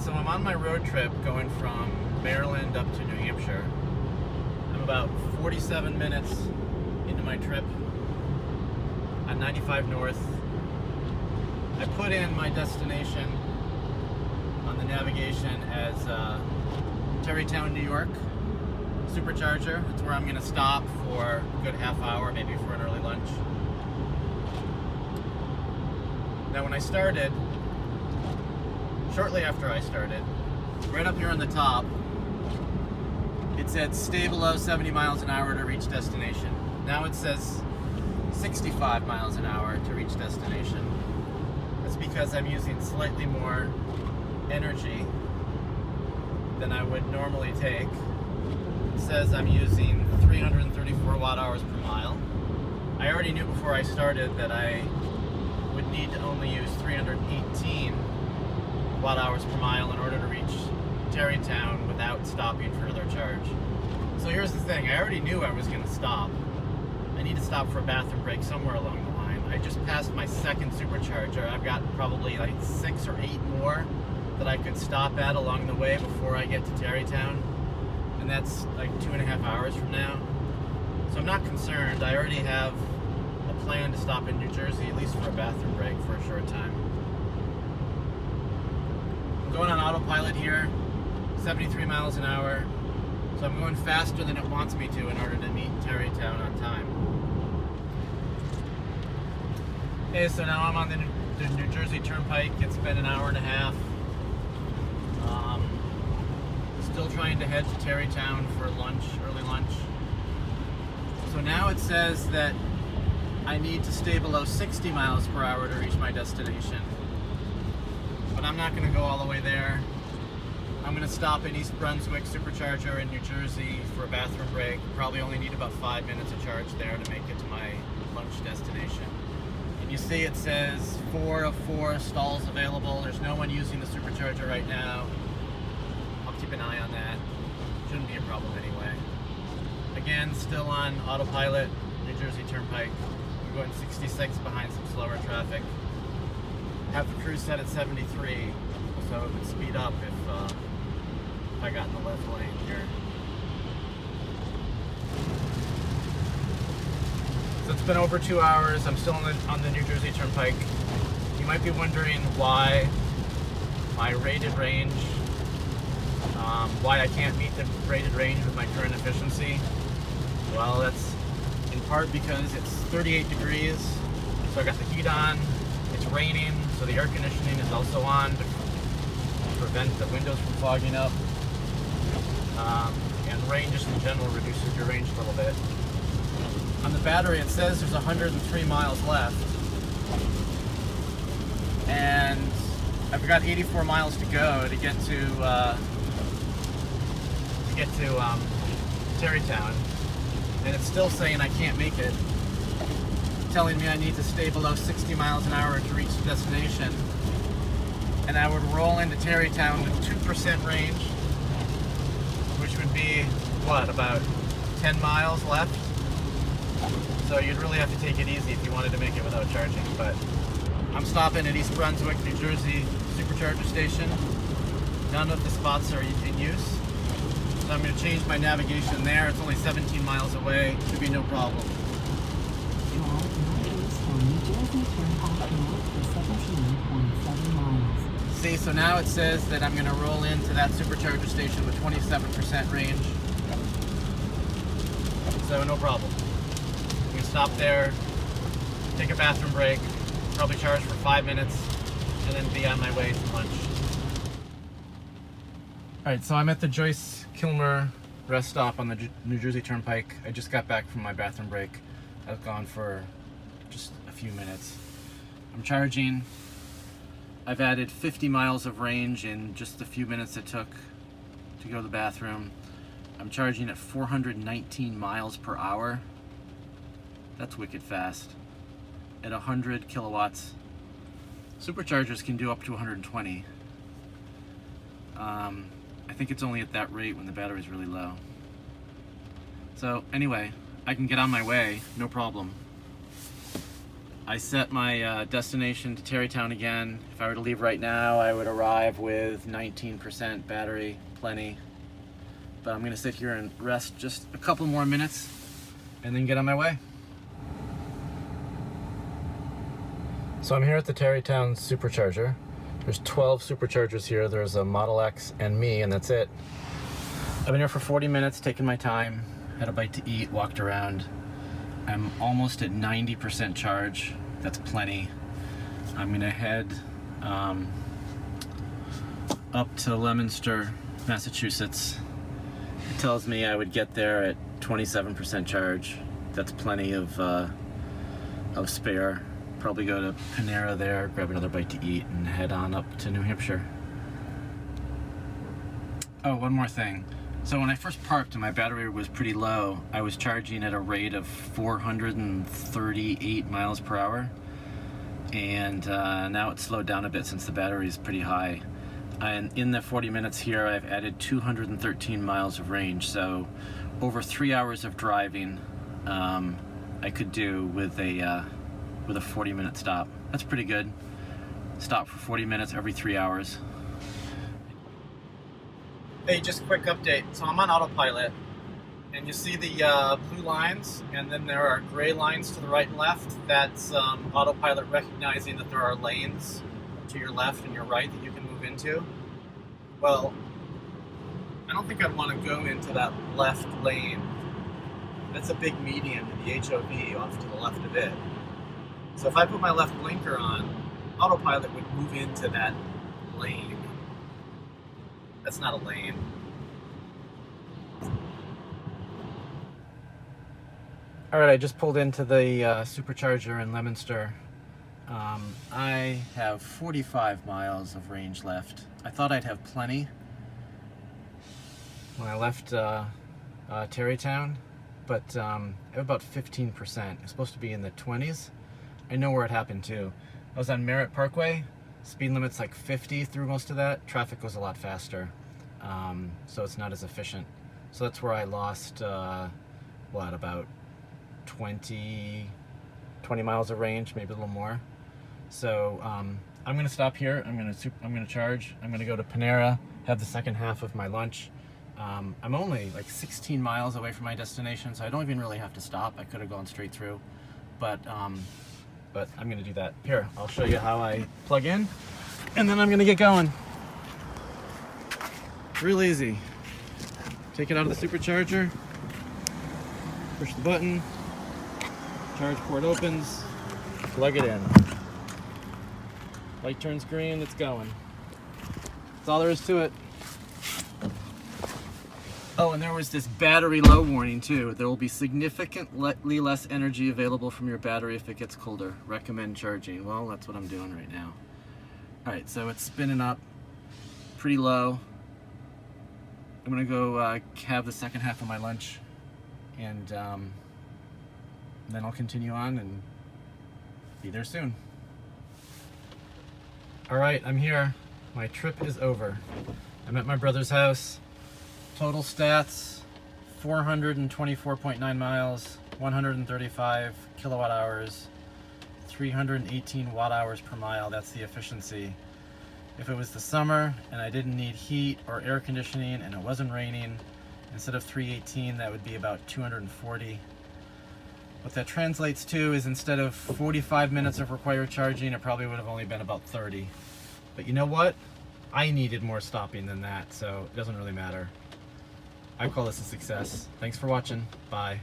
So I'm on my road trip going from Maryland up to New Hampshire. I'm about 47 minutes into my trip on 95 North. I put in my destination on the navigation as Terrytown, New York, supercharger. That's where I'm going to stop for a good half hour, maybe for an early lunch. Now when I started, shortly after I started, right up here on the top, it said stay below 70 miles an hour to reach destination. Now it says 65 miles an hour to reach destination. That's because I'm using slightly more energy than I would normally take. It says I'm using 334 watt hours per mile. I already knew before I started that I would need to only use 318 watt hours per mile in order to reach Terrytown without stopping for another charge. So here's the thing, I already knew I was going to stop. I need to stop for a bathroom break somewhere along the line. I just passed my second supercharger. I've got probably like 6 or 8 more that I could stop at along the way before I get to Terrytown. And that's like 2.5 hours from now. So I'm not concerned. I already have a plan to stop in New Jersey, at least for a bathroom break for a short time. I'm going on autopilot here, 73 miles an hour. So I'm going faster than it wants me to in order to meet Terrytown on time. Okay, so now I'm on the New Jersey Turnpike. It's been an hour and a half. Still trying to head to Terrytown for lunch, early lunch. So now it says that I need to stay below 60 miles per hour to reach my destination. But I'm not going to go all the way there. I'm going to stop in East Brunswick Supercharger in New Jersey for a bathroom break. Probably only need about 5 minutes of charge there to make it to my lunch destination. And you see it says 4 of 4 stalls available. There's no one using the supercharger right now. I'll keep an eye on that. Shouldn't be a problem anyway. Again, still on autopilot, New Jersey Turnpike. I'm going 66 behind some slower traffic. Have the cruise set at 73, so it would speed up if I got in the left lane here. So it's been over 2 hours. I'm still on the New Jersey Turnpike. You might be wondering why my rated range, why I can't meet the rated range with my current efficiency. Well, that's in part because it's 38 degrees, so I got the heat on. It's raining, so the air conditioning is also on to prevent the windows from fogging up. And rain just in general reduces your range a little bit. On the battery it says there's 103 miles left. And I've got 84 miles to go to get to Terrytown. And it's still saying I can't make it. Telling me I need to stay below 60 miles an hour to reach the destination. And I would roll into Terrytown with 2% range, which would be, what, about 10 miles left? So you'd really have to take it easy if you wanted to make it without charging. But I'm stopping at East Brunswick, New Jersey supercharger station. None of the spots are in use. So I'm going to change my navigation there. It's only 17 miles away. Should be no problem. See, so now it says that I'm going to roll into that supercharger station with 27% range. So no problem. I'm going to stop there, take a bathroom break, probably charge for 5 minutes, and then be on my way to lunch. Alright, so I'm at the Joyce Kilmer rest stop on the New Jersey Turnpike. I just got back from my bathroom break. I've gone for just a few minutes. I'm charging. I've added 50 miles of range in just the few minutes it took to go to the bathroom. I'm charging at 419 miles per hour. That's wicked fast. At 100 kilowatts. Superchargers can do up to 120. I think it's only at that rate when the battery's really low. So anyway, I can get on my way, no problem. I set my destination to Terrytown again. If I were to leave right now, I would arrive with 19% battery, plenty. But I'm gonna sit here and rest just a couple more minutes and then get on my way. So I'm here at the Terrytown supercharger. There's 12 superchargers here. There's a Model X and me, and that's it. I've been here for 40 minutes, taking my time, had a bite to eat, walked around. I'm almost at 90% charge. That's plenty. I'm gonna head up to Leominster, Massachusetts. It tells me I would get there at 27% charge. That's plenty of spare. Probably go to Panera there, grab another bite to eat, and head on up to New Hampshire. Oh, one more thing. So when I first parked and my battery was pretty low, I was charging at a rate of 438 miles per hour. And now it's slowed down a bit since the battery is pretty high. And in the 40 minutes here, I've added 213 miles of range. So over 3 hours of driving, I could do with a 40-minute stop. That's pretty good. Stop for 40 minutes every 3 hours. Hey, just a quick update. So I'm on autopilot, and you see the blue lines, and then there are gray lines to the right and left. That's autopilot recognizing that there are lanes to your left and your right that you can move into. Well, I don't think I'd want to go into that left lane. That's a big median to the HOV off to the left of it. So if I put my left blinker on, autopilot would move into that lane. That's not a lane. All right, I just pulled into the supercharger in Leominster. I have 45 miles of range left. I thought I'd have plenty when I left Terrytown, but I have about 15%. It's supposed to be in the 20s. I know where it happened too. I was on Merritt Parkway. Speed limit's like 50 through most of that. Traffic goes a lot faster, so it's not as efficient. So that's where I lost, about 20 miles of range, maybe a little more. So I'm gonna stop here. I'm gonna charge. I'm gonna go to Panera, have the second half of my lunch. I'm only like 16 miles away from my destination, so I don't even really have to stop. I could have gone straight through, but I'm gonna do that. Here, I'll show you how I plug in, and then I'm gonna get going. Real easy. Take it out of the supercharger, push the button, charge port opens, plug it in. Light turns green, it's going. That's all there is to it. Oh, and there was this battery low warning too. There will be significantly less energy available from your battery if it gets colder. Recommend charging. Well, that's what I'm doing right now. All right, so it's spinning up pretty low. I'm gonna go have the second half of my lunch, and then I'll continue on and be there soon. All right, I'm here. My trip is over. I'm at my brother's house. Total stats, 424.9 miles, 135 kilowatt hours, 318 watt hours per mile. That's the efficiency. If it was the summer and I didn't need heat or air conditioning and it wasn't raining, instead of 318, that would be about 240. What that translates to is instead of 45 minutes of required charging, it probably would have only been about 30. But you know what? I needed more stopping than that, so it doesn't really matter. I call this a success. Thanks for watching. Bye.